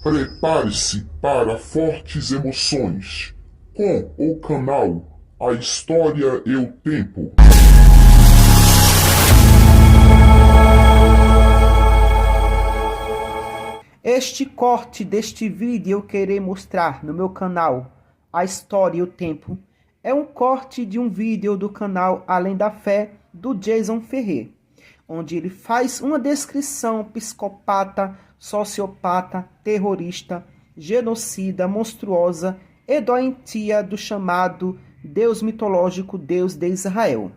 Prepare-se para fortes emoções com o canal A História e o Tempo. Este corte deste vídeo eu querer mostrar no meu canal A História e o Tempo é um corte de um vídeo do canal Além da Fé do Jason Ferrer, onde ele faz uma descrição psicopata, sociopata, terrorista, genocida, monstruosa e doentia do chamado Deus mitológico Deus de Israel,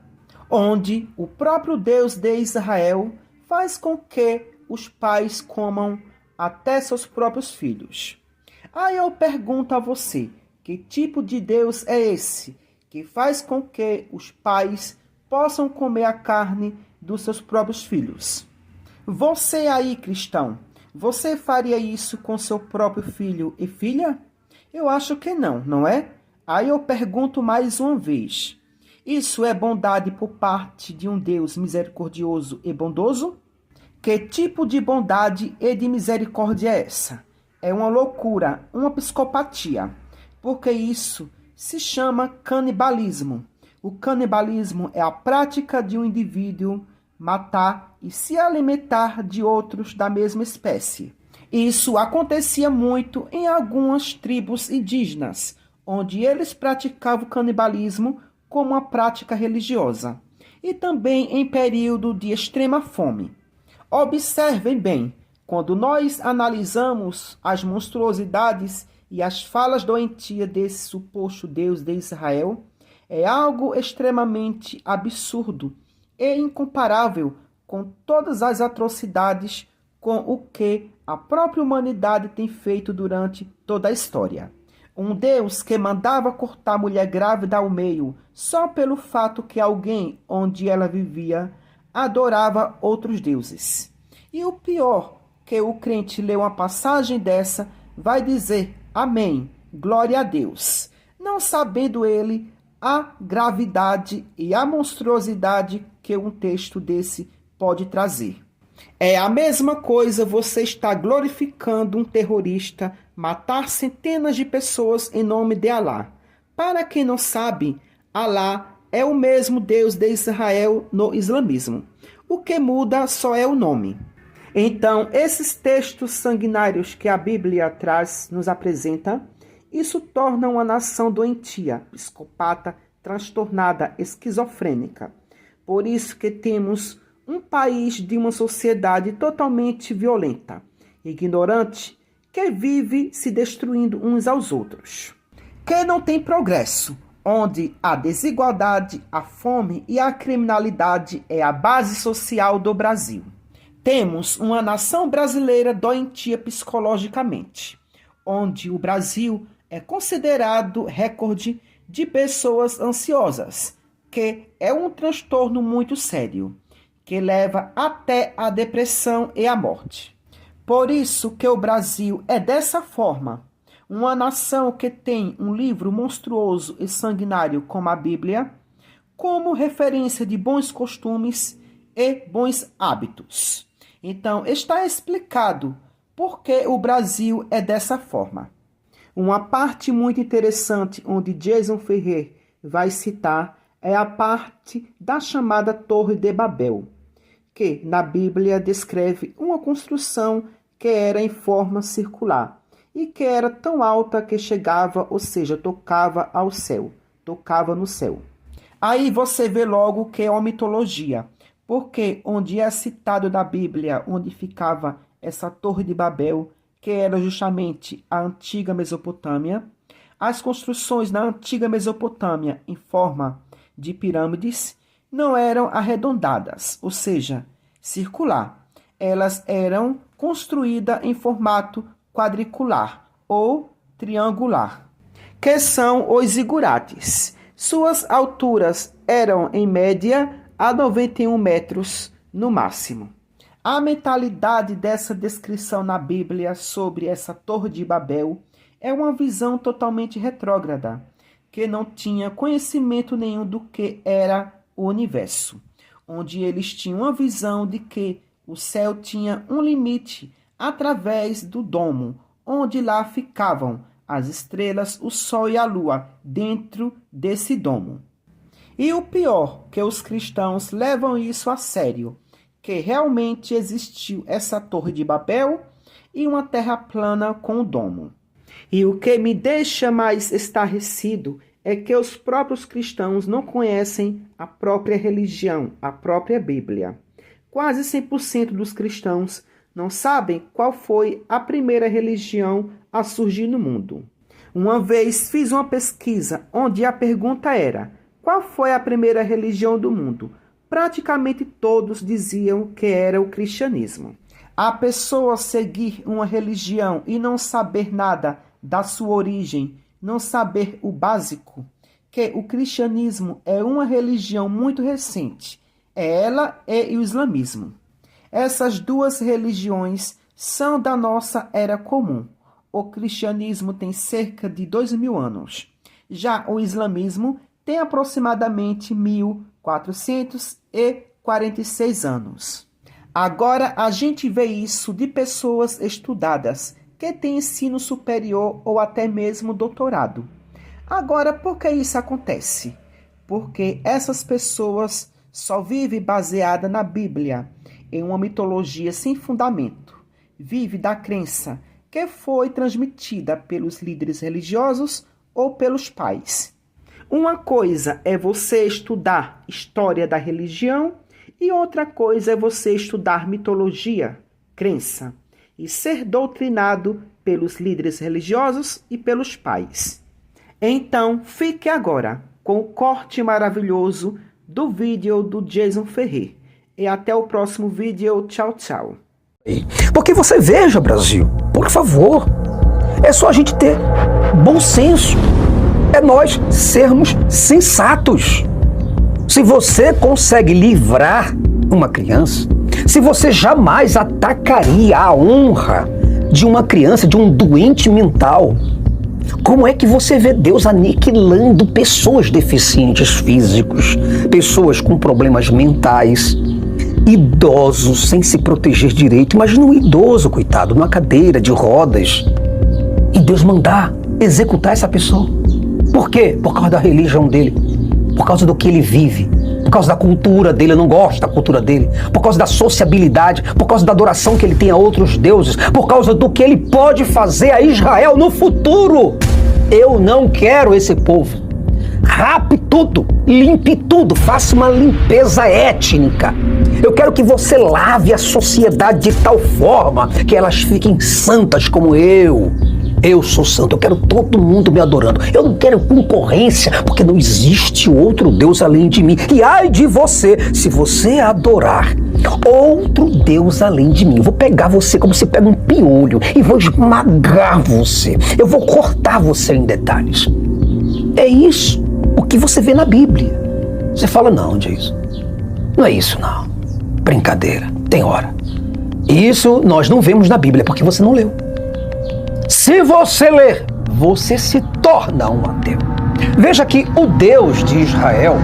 onde o próprio Deus de Israel faz com que os pais comam até seus próprios filhos. Aí eu pergunto a você, que tipo de Deus é esse que faz com que os pais possam comer a carne dos seus próprios filhos? Você aí, cristão, você faria isso com seu próprio filho e filha? Eu acho que não, não é? Aí eu pergunto mais uma vez, isso é bondade por parte de um Deus misericordioso e bondoso? Que tipo de bondade e de misericórdia é essa? É uma loucura, uma psicopatia, porque isso se chama canibalismo. O canibalismo é a prática de um indivíduo matar e se alimentar de outros da mesma espécie. Isso acontecia muito em algumas tribos indígenas, onde eles praticavam o canibalismo como uma prática religiosa, e também em período de extrema fome. Observem bem, quando nós analisamos as monstruosidades e as falas doentias desse suposto Deus de Israel, é algo extremamente absurdo e incomparável com todas as atrocidades com o que a própria humanidade tem feito durante toda a história. Um Deus que mandava cortar a mulher grávida ao meio só pelo fato que alguém onde ela vivia adorava outros deuses. E o pior, que o crente lê uma passagem dessa, vai dizer amém, glória a Deus, não sabendo ele a gravidade e a monstruosidade que um texto desse pode trazer. É a mesma coisa você estar glorificando um terrorista matar centenas de pessoas em nome de Alá. Para quem não sabe, Alá é o mesmo Deus de Israel no islamismo. O que muda só é o nome. Então, esses textos sanguinários que a Bíblia nos apresenta, isso torna uma nação doentia, psicopata, transtornada, esquizofrênica. Por isso que temos um país de uma sociedade totalmente violenta, ignorante, que vive se destruindo uns aos outros. Que não tem progresso, onde a desigualdade, a fome e a criminalidade é a base social do Brasil. Temos uma nação brasileira doentia psicologicamente, onde o Brasil é considerado recorde de pessoas ansiosas, que é um transtorno muito sério, que leva até a depressão e a morte. Por isso que o Brasil é dessa forma, uma nação que tem um livro monstruoso e sanguinário como a Bíblia, como referência de bons costumes e bons hábitos. Então, está explicado por que o Brasil é dessa forma. Uma parte muito interessante onde Jason Ferrer vai citar é a parte da chamada Torre de Babel, que na Bíblia descreve uma construção que era em forma circular e que era tão alta que chegava, ou seja, tocava ao céu, tocava no céu. Aí você vê logo que é uma mitologia, porque onde é citado da Bíblia, onde ficava essa Torre de Babel, que era justamente a antiga Mesopotâmia, as construções na antiga Mesopotâmia em forma de pirâmides não eram arredondadas, ou seja, circular. Elas eram construídas em formato quadricular ou triangular, que são os zigurates. Suas alturas eram, em média, a 91 metros no máximo. A mentalidade dessa descrição na Bíblia sobre essa Torre de Babel é uma visão totalmente retrógrada, que não tinha conhecimento nenhum do que era o universo, onde eles tinham uma visão de que o céu tinha um limite através do domo, onde lá ficavam as estrelas, o sol e a lua dentro desse domo. E o pior, que os cristãos levam isso a sério, que realmente existiu essa torre de Babel e uma terra plana com o domo. E o que me deixa mais estarrecido é que os próprios cristãos não conhecem a própria religião, a própria Bíblia. Quase 100% dos cristãos não sabem qual foi a primeira religião a surgir no mundo. Uma vez fiz uma pesquisa onde a pergunta era: qual foi a primeira religião do mundo? Praticamente todos diziam que era o cristianismo. A pessoa seguir uma religião e não saber nada da sua origem, não saber o básico, que o cristianismo é uma religião muito recente, é ela e o islamismo. Essas duas religiões são da nossa era comum. O cristianismo tem cerca de 2000 anos. Já o islamismo tem aproximadamente 1446 anos. Agora a gente vê isso de pessoas estudadas, que têm ensino superior ou até mesmo doutorado. Agora, por que isso acontece? Porque essas pessoas só vivem baseada na Bíblia, em uma mitologia sem fundamento. Vive da crença que foi transmitida pelos líderes religiosos ou pelos pais. Uma coisa é você estudar história da religião e outra coisa é você estudar mitologia, crença, e ser doutrinado pelos líderes religiosos e pelos pais. Então, fique agora com o corte maravilhoso do vídeo do Jason Ferrer. E até o próximo vídeo. Tchau, tchau. Porque você veja, Brasil, por favor, é só a gente ter bom senso. É nós sermos sensatos. Se você consegue livrar uma criança, se você jamais atacaria a honra de uma criança, de um doente mental, como é que você vê Deus aniquilando pessoas deficientes físicos, pessoas com problemas mentais, idosos sem se proteger direito? Imagina um idoso, coitado, numa cadeira de rodas, e Deus mandar executar essa pessoa. Por quê? Por causa da religião dele, por causa do que ele vive, por causa da cultura dele. Eu não gosto da cultura dele, por causa da sociabilidade, por causa da adoração que ele tem a outros deuses, por causa do que ele pode fazer a Israel no futuro. Eu não quero esse povo. Rape tudo, limpe tudo, faça uma limpeza étnica. Eu quero que você lave a sociedade de tal forma que elas fiquem santas como eu. Eu sou santo, eu quero todo mundo me adorando. Eu não quero concorrência, porque não existe outro Deus além de mim. E ai de você, se você adorar outro Deus além de mim. Eu vou pegar você como se pega um piolho e vou esmagar você. Eu vou cortar você em detalhes. É isso o que você vê na Bíblia. Você fala, não, Jason, não é isso não. Brincadeira, tem hora. Isso nós não vemos na Bíblia, porque você não leu. Se você ler, você se torna um ateu. Veja que o Deus de Israel,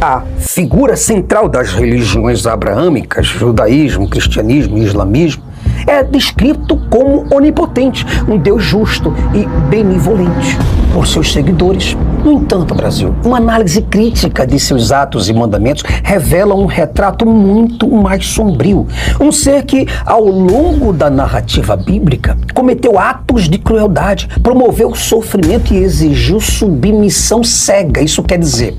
a figura central das religiões abraâmicas, judaísmo, cristianismo e islamismo, é descrito como onipotente, um Deus justo e benevolente por seus seguidores. No entanto, Brasil, uma análise crítica de seus atos e mandamentos revela um retrato muito mais sombrio. Um ser que, ao longo da narrativa bíblica, cometeu atos de crueldade, promoveu sofrimento e exigiu submissão cega. Isso quer dizer,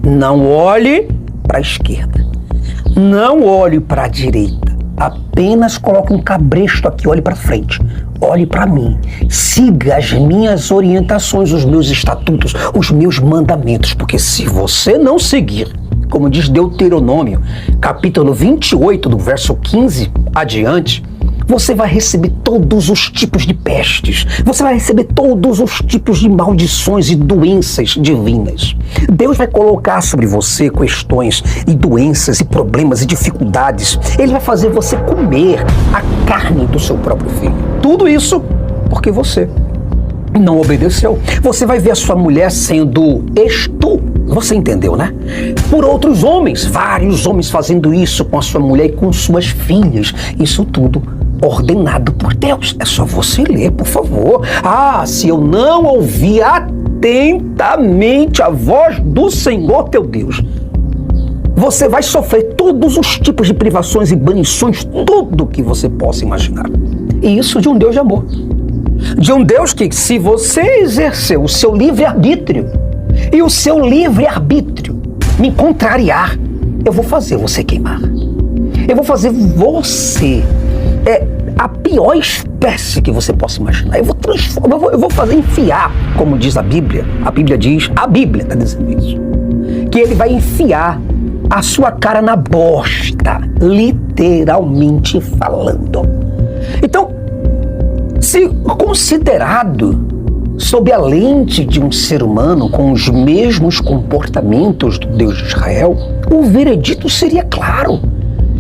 não olhe para a esquerda, não olhe para a direita. Apenas coloque um cabresto aqui, olhe para frente, olhe para mim, siga as minhas orientações, os meus estatutos, os meus mandamentos, porque se você não seguir, como diz Deuteronômio, capítulo 28, do verso 15 adiante, você vai receber todos os tipos de pestes, você vai receber todos os tipos de maldições e doenças divinas. Deus vai colocar sobre você questões e doenças e problemas e dificuldades. Ele vai fazer você comer a carne do seu próprio filho. Tudo isso porque você não obedeceu. Você vai ver a sua mulher sendo você entendeu, né? Por outros homens, vários homens fazendo isso com a sua mulher e com suas filhas. Isso tudo ordenado por Deus. É só você ler, por favor. Se eu não ouvir atentamente a voz do Senhor teu Deus, você vai sofrer todos os tipos de privações e banições, tudo que você possa imaginar. E isso de um Deus de amor. De um Deus que, se você exercer o seu livre-arbítrio e o seu livre-arbítrio me contrariar, eu vou fazer você queimar. Eu vou fazer você a pior espécie que você possa imaginar. Eu vou transformar, eu vou fazer enfiar, como diz a Bíblia. A Bíblia está dizendo isso. Que ele vai enfiar a sua cara na bosta, literalmente falando. Então, se considerado sob a lente de um ser humano com os mesmos comportamentos do Deus de Israel, o veredito seria claro.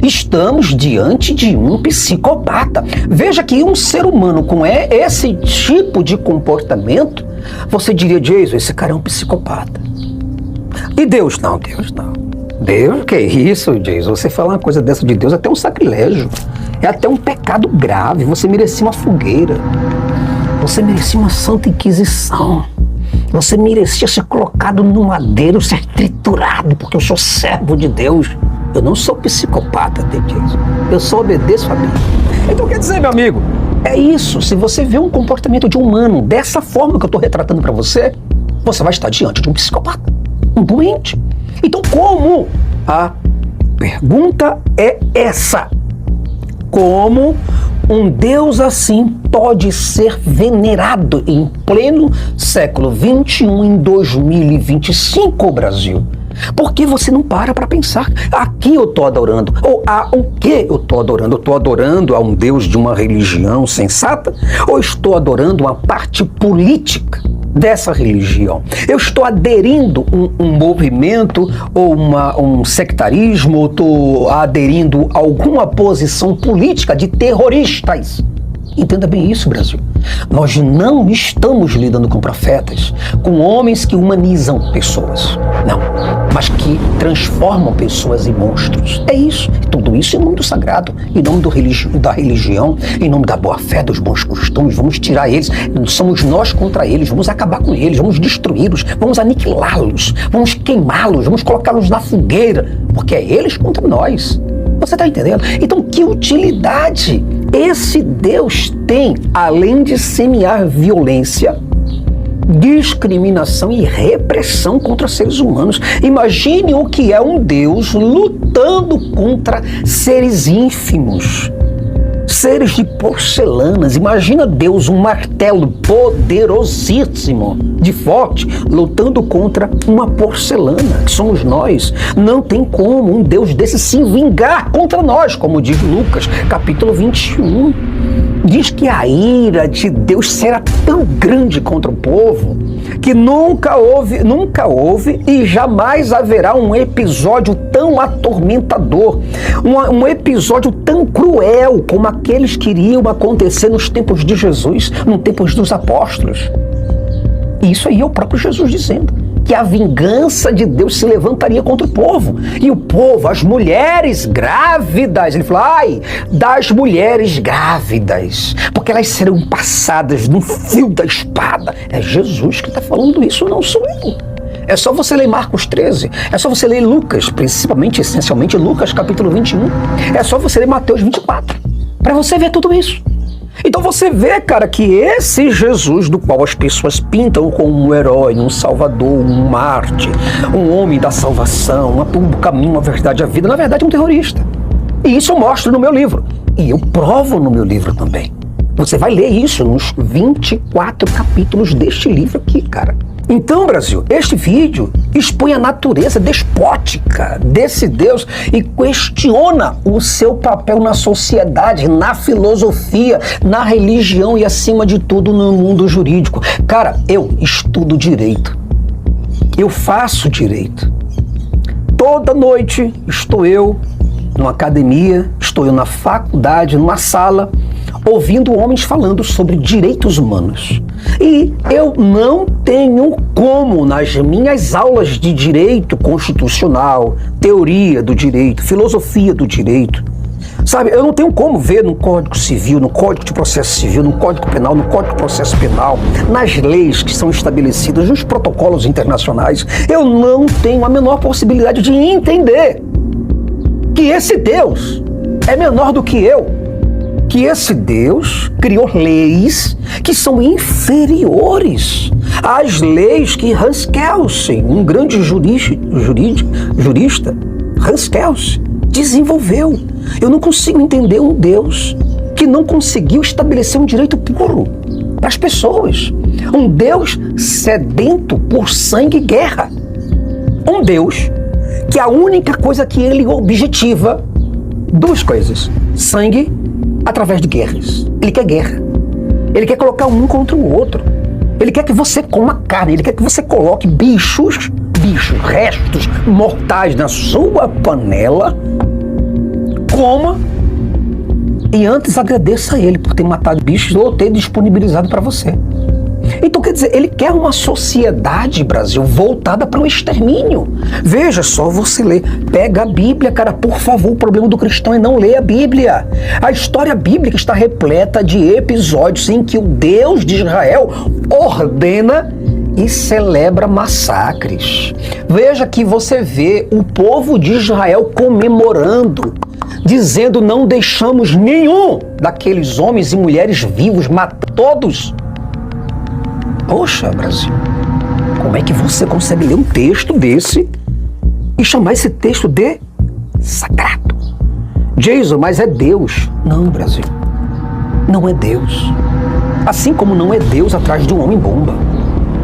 Estamos diante de um psicopata. Veja que um ser humano com esse tipo de comportamento, você diria, Jason, esse cara é um psicopata. E Deus? Não, Deus não. Deus, que isso, Jason? Você falar uma coisa dessa de Deus é até um sacrilégio. É até um pecado grave. Você merecia uma fogueira. Você merecia uma santa inquisição. Você merecia ser colocado no madeiro, ser triturado, porque eu sou servo de Deus. Eu não sou psicopata, Jason. Eu só obedeço a Bíblia. Então quer dizer, meu amigo, é isso. Se você vê um comportamento de um humano dessa forma que eu estou retratando para você, você vai estar diante de um psicopata, um doente. Então como? A pergunta é essa. Como um Deus assim pode ser venerado em pleno século XXI, em 2025, Brasil? Por que você não para pensar? Aqui eu estou adorando. Ou o que eu estou adorando? Eu estou adorando a um Deus de uma religião sensata? Ou estou adorando uma parte política dessa religião? Eu estou aderindo um movimento ou um sectarismo? Ou estou aderindo a alguma posição política de terroristas? Entenda bem isso, Brasil. Nós não estamos lidando com profetas, com homens que humanizam pessoas. Não, mas que transformam pessoas em monstros. É isso. Tudo isso em nome do sagrado, em nome da religião, em nome da boa-fé, dos bons costumes. Vamos tirar eles. Somos nós contra eles. Vamos acabar com eles. Vamos destruí-los. Vamos aniquilá-los. Vamos queimá-los. Vamos colocá-los na fogueira. Porque é eles contra nós. Você está entendendo? Então, que utilidade esse Deus tem, além de semear violência, discriminação e repressão contra seres humanos? Imagine o que é um Deus lutando contra seres ínfimos, seres de porcelanas. Imagina Deus, um martelo poderosíssimo, de forte, lutando contra uma porcelana, que somos nós. Não tem como um Deus desse se vingar contra nós, como diz Lucas, capítulo 21. Diz que a ira de Deus será tão grande contra o povo que nunca houve e jamais haverá um episódio tão atormentador, um episódio tão cruel como aqueles que iriam acontecer nos tempos de Jesus, nos tempos dos apóstolos. E isso aí é o próprio Jesus dizendo que a vingança de Deus se levantaria contra o povo. E o povo, as mulheres grávidas, ele falou, ai, das mulheres grávidas, porque elas serão passadas no fio da espada. É Jesus que está falando isso, não sou eu. É só você ler Marcos 13, é só você ler Lucas, principalmente, essencialmente, Lucas capítulo 21. É só você ler Mateus 24, para você ver tudo isso. Então você vê, cara, que esse Jesus do qual as pessoas pintam como um herói, um salvador, um mártir, um homem da salvação, um caminho, a verdade, a vida, na verdade é um terrorista. E isso eu mostro no meu livro. E eu provo no meu livro também. Você vai ler isso nos 24 capítulos deste livro aqui, cara. Então, Brasil, este vídeo expõe a natureza despótica desse Deus e questiona o seu papel na sociedade, na filosofia, na religião e, acima de tudo, no mundo jurídico. Cara, eu estudo direito. Eu faço direito. Toda noite estou eu numa academia, estou eu na faculdade, numa sala, ouvindo homens falando sobre direitos humanos. E eu não tenho como, nas minhas aulas de direito constitucional, teoria do direito, filosofia do direito, Sabe, eu não tenho como ver no Código Civil, no Código de Processo Civil, no Código Penal, no Código de Processo Penal, nas leis que são estabelecidas, nos protocolos internacionais, eu não tenho a menor possibilidade de entender que esse Deus é menor do que eu, que esse Deus criou leis que são inferiores às leis que Hans Kelsen, um grande jurista, Hans Kelsen, desenvolveu. Eu não consigo entender um Deus que não conseguiu estabelecer um direito puro para as pessoas. Um Deus sedento por sangue e guerra. Um Deus que a única coisa que ele objetiva, duas coisas: sangue através de guerras. Ele quer guerra. Ele quer colocar um contra o outro. Ele quer que você coma carne. Ele quer que você coloque bichos, restos mortais na sua panela, coma e antes agradeça a ele por ter matado bichos ou ter disponibilizado para você. Então, quer dizer, ele quer uma sociedade, Brasil, voltada para o extermínio. Veja só, você lê, pega a Bíblia, cara, por favor. O problema do cristão é não ler a Bíblia. A história bíblica está repleta de episódios em que o Deus de Israel ordena e celebra massacres. Veja que você vê o povo de Israel comemorando, dizendo: não deixamos nenhum daqueles homens e mulheres vivos, matar todos. Poxa, Brasil, como é que você consegue ler um texto desse e chamar esse texto de sagrado? Jason, mas é Deus. Não, Brasil, não é Deus. Assim como não é Deus atrás de um homem-bomba.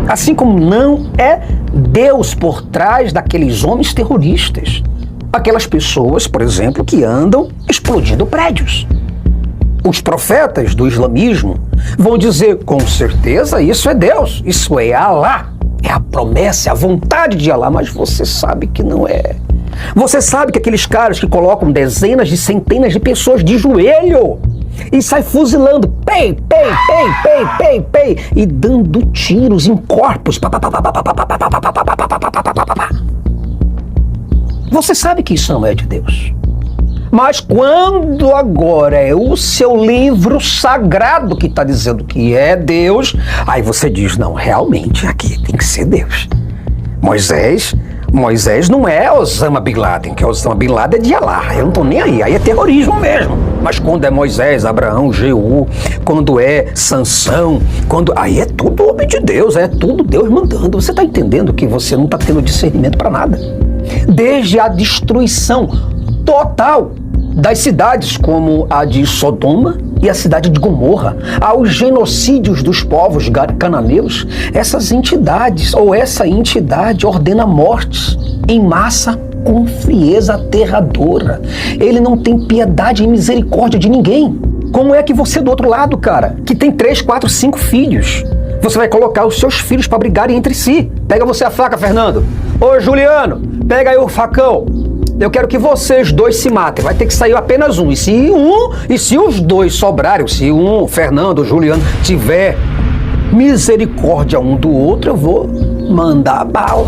Assim como não é Deus por trás daqueles homens terroristas. Aquelas pessoas, por exemplo, que andam explodindo prédios. Os profetas do islamismo vão dizer: com certeza isso é Deus, isso é Alá, é a promessa, é a vontade de Alá, mas você sabe que não é. Você sabe que aqueles caras que colocam dezenas de centenas de pessoas de joelho e sai fuzilando, pei, e dando tiros em corpos. Você sabe que isso não é de Deus. Mas quando agora é o seu livro sagrado que está dizendo que é Deus, aí você diz: não, realmente aqui tem que ser Deus. Moisés não é Osama Bin Laden, que Osama Bin Laden é de Alá, eu não estou nem aí é terrorismo mesmo. Mas quando é Moisés, Abraão, Jeú, quando é Sansão, aí é tudo homem de Deus, é tudo Deus mandando. Você está entendendo que você não está tendo discernimento para nada? Desde a destruição total das cidades como a de Sodoma e a cidade de Gomorra, aos genocídios dos povos cananeus, essas entidades, ou essa entidade, ordena mortes em massa com frieza aterradora. Ele não tem piedade e misericórdia de ninguém. Como é que você do outro lado, cara, que tem 3, 4, 5 filhos, você vai colocar os seus filhos para brigarem entre si? Pega você a faca, Fernando. Ô, Juliano, pega aí o facão. Eu quero que vocês dois se matem. Vai ter que sair apenas um. E se os dois sobrarem, se Fernando ou Juliano, tiver misericórdia um do outro, eu vou mandar bala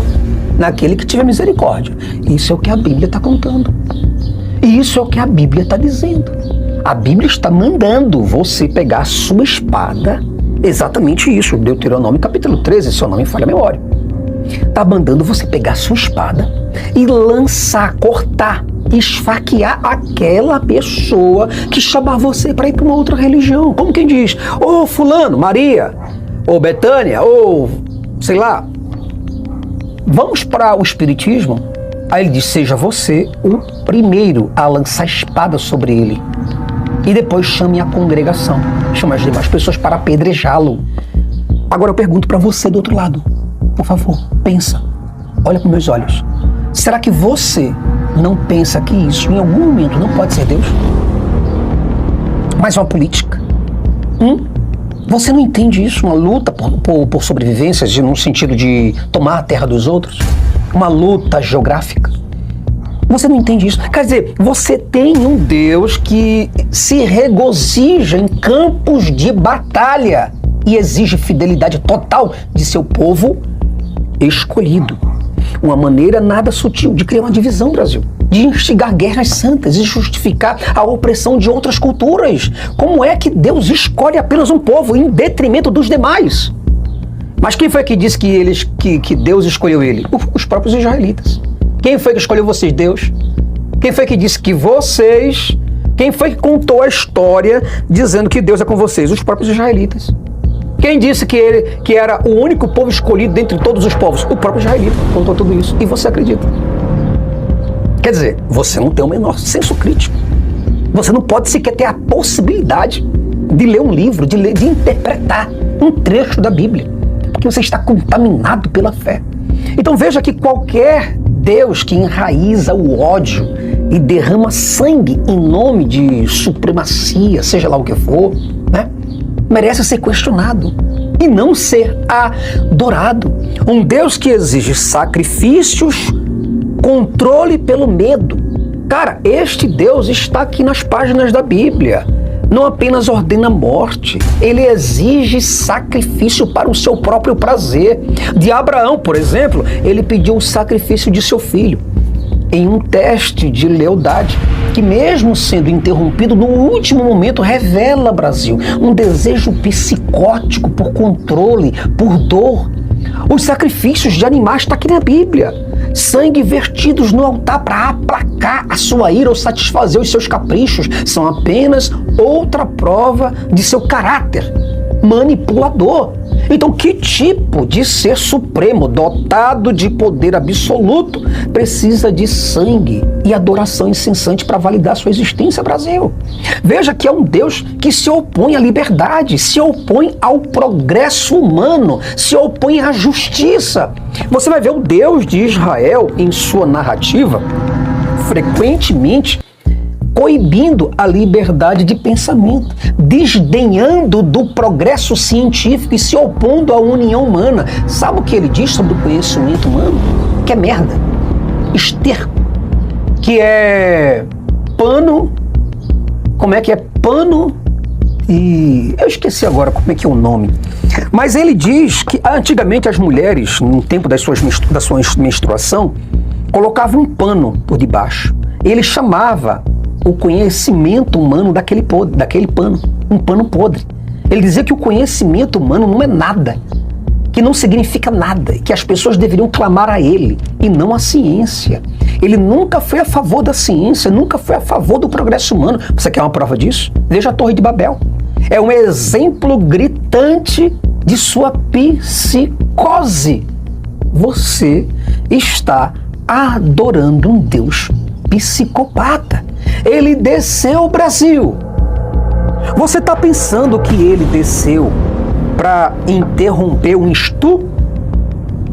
naquele que tiver misericórdia. Isso é o que a Bíblia está contando. Isso é o que a Bíblia está dizendo. A Bíblia está mandando você pegar a sua espada. Exatamente isso. Deuteronômio capítulo 13, se eu não me falha a memória. Está mandando você pegar a sua espada e lançar, cortar, esfaquear aquela pessoa que chamar você para ir para uma outra religião. Como quem diz: ô fulano, Maria, ou Betânia, ou sei lá, vamos para o espiritismo? Aí ele diz: seja você o primeiro a lançar a espada sobre ele. E depois chame a congregação, chame as demais pessoas para apedrejá-lo. Agora eu pergunto para você do outro lado. Por favor, pensa. Olha com meus olhos. Será que você não pensa que isso em algum momento não pode ser Deus? Mas uma política. Você não entende isso? Uma luta por sobrevivência, no sentido de tomar a terra dos outros? Uma luta geográfica? Você não entende isso? Quer dizer, você tem um Deus que se regozija em campos de batalha e exige fidelidade total de seu povo escolhido. uma maneira nada sutil de criar uma divisão, Brasil, de instigar guerras santas e justificar a opressão de outras culturas. Como é que Deus escolhe apenas um povo em detrimento dos demais? Mas quem foi que disse que Deus escolheu ele? Os próprios israelitas. Quem foi que escolheu vocês? Deus. Quem foi que disse que vocês... Quem foi que contou a história dizendo que Deus é com vocês? Os próprios israelitas. Quem disse que era o único povo escolhido dentre todos os povos? O próprio israelita contou tudo isso. E você acredita? Quer dizer, você não tem o menor senso crítico. Você não pode sequer ter a possibilidade de ler um livro, de interpretar um trecho da Bíblia. Porque você está contaminado pela fé. Então veja que qualquer Deus que enraiza o ódio e derrama sangue em nome de supremacia, seja lá o que for, né, merece ser questionado e não ser adorado. Um Deus que exige sacrifícios, controle pelo medo. Cara, este Deus está aqui nas páginas da Bíblia. Não apenas ordena morte, ele exige sacrifício para o seu próprio prazer. De Abraão, por exemplo, ele pediu o sacrifício de seu filho em um teste de lealdade, que mesmo sendo interrompido no último momento, revela, Brasil, um desejo psicótico por controle, por dor. Os sacrifícios de animais estão aqui na Bíblia. Sangue vertidos no altar para aplacar a sua ira ou satisfazer os seus caprichos são apenas outra prova de seu caráter manipulador. Então, que tipo de ser supremo, dotado de poder absoluto, precisa de sangue e adoração incessante para validar sua existência, Brasil? Veja que é um Deus que se opõe à liberdade, se opõe ao progresso humano, se opõe à justiça. Você vai ver o Deus de Israel, em sua narrativa, frequentemente coibindo a liberdade de pensamento, desdenhando do progresso científico e se opondo à união humana. Sabe o que ele diz sobre o conhecimento humano? Que é merda, esterco, que é pano, como é que é pano? E eu esqueci agora como é que é o nome. Mas ele diz que antigamente as mulheres, no tempo da sua menstruação, colocavam um pano por debaixo. Ele chamava o conhecimento humano daquele pano, um pano podre. Ele dizia que o conhecimento humano não é nada, que não significa nada, que as pessoas deveriam clamar a ele e não a ciência. Ele nunca foi a favor da ciência, nunca foi a favor do progresso humano. Você quer uma prova disso? Veja a Torre de Babel. É um exemplo gritante de sua psicose. Você está adorando um Deus psicopata. Ele desceu, Brasil. Você está pensando que ele desceu para interromper um estudo?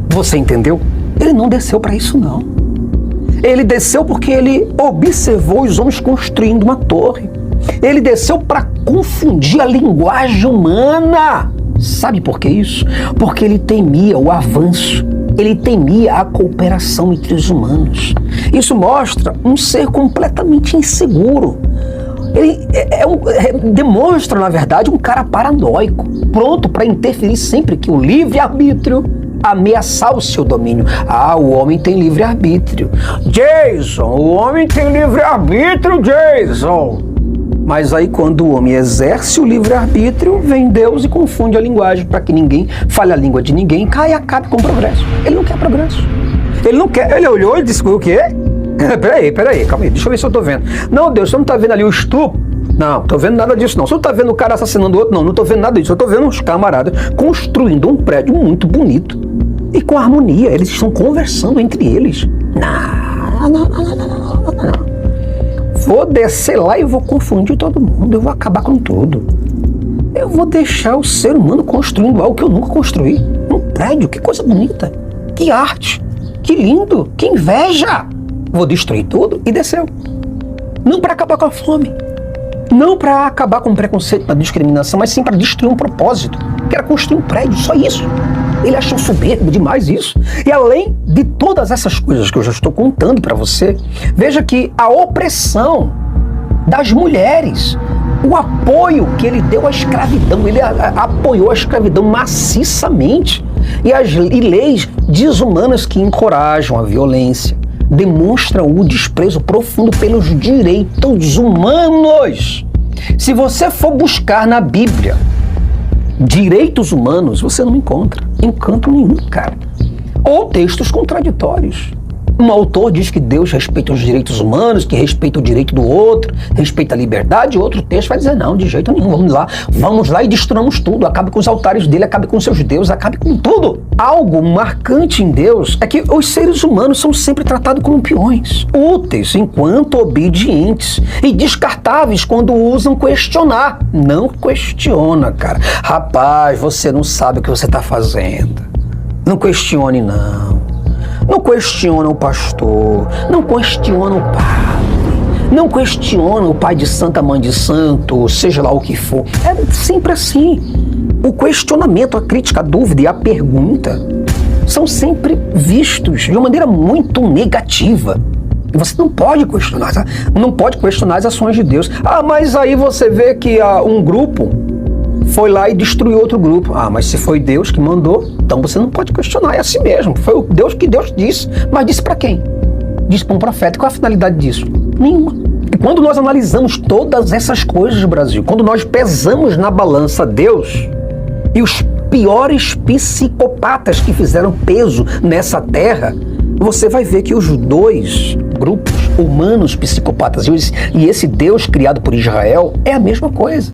Você entendeu? Ele não desceu para isso, não. Ele desceu porque ele observou os homens construindo uma torre. Ele desceu para confundir a linguagem humana. Sabe por que isso? Porque ele temia o avanço. Ele temia a cooperação entre os humanos. Isso mostra um ser completamente inseguro. Ele demonstra, na verdade, um cara paranoico, pronto para interferir sempre que o livre-arbítrio ameaçar o seu domínio. Ah, o homem tem livre-arbítrio. Jason, o homem tem livre-arbítrio, Jason. Mas aí quando o homem exerce o livre-arbítrio, vem Deus e confunde a linguagem para que ninguém fale a língua de ninguém, caia e acabe com o progresso. Ele não quer progresso. Ele não quer. Ele olhou e disse, o quê? Peraí, calma aí, deixa eu ver se eu tô vendo. Não, Deus, você não tá vendo ali o estupro? Não, tô vendo nada disso não. Você não tá vendo o cara assassinando o outro? Não, não tô vendo nada disso. Eu tô vendo uns camaradas construindo um prédio muito bonito e com harmonia. Eles estão conversando entre eles. Não. Vou descer lá e vou confundir todo mundo. Eu vou acabar com tudo. Eu vou deixar o ser humano construindo algo que eu nunca construí. Um prédio, que coisa bonita. Que arte. Que lindo. Que inveja. Vou destruir tudo e desceu. Não para acabar com a fome. Não para acabar com o preconceito, com a discriminação, mas sim para destruir um propósito. Que era construir um prédio, só isso. Ele achou soberbo demais isso. E além de todas essas coisas que eu já estou contando para você, veja que a opressão das mulheres o apoio que ele deu à escravidão. Ele apoiou a escravidão maciçamente. E leis desumanas que encorajam a violência demonstram o desprezo profundo pelos direitos humanos. Se você for buscar na Bíblia direitos humanos, você não encontra em canto nenhum, cara. Ou textos contraditórios. Um autor diz que Deus respeita os direitos humanos, que respeita o direito do outro, respeita a liberdade, e outro texto vai dizer, não, de jeito nenhum, vamos lá e destruamos tudo, acabe com os altares dele, acabe com seus deuses, acabe com tudo. Algo marcante em Deus é que os seres humanos são sempre tratados como peões, úteis enquanto obedientes e descartáveis quando usam questionar. Não questiona, cara. Rapaz, você não sabe o que você está fazendo. Não questione, não. Não questiona o pastor, não questiona o padre, não questiona o pai de santo, a mãe de santo, seja lá o que for. É sempre assim. O questionamento, a crítica, a dúvida e a pergunta são sempre vistos de uma maneira muito negativa. E você não pode questionar, tá? Não pode questionar as ações de Deus. Ah, mas aí você vê que um grupo foi lá e destruiu outro grupo. Ah, mas se foi Deus que mandou, então você não pode questionar, é assim mesmo. Foi o Deus que Deus disse. Mas disse para quem? Disse para um profeta. Qual é a finalidade disso? Nenhuma. E quando nós analisamos todas essas coisas, Brasil, quando nós pesamos na balança Deus e os piores psicopatas que fizeram peso nessa terra, você vai ver que os dois grupos, humanos psicopatas e esse Deus criado por Israel, é a mesma coisa.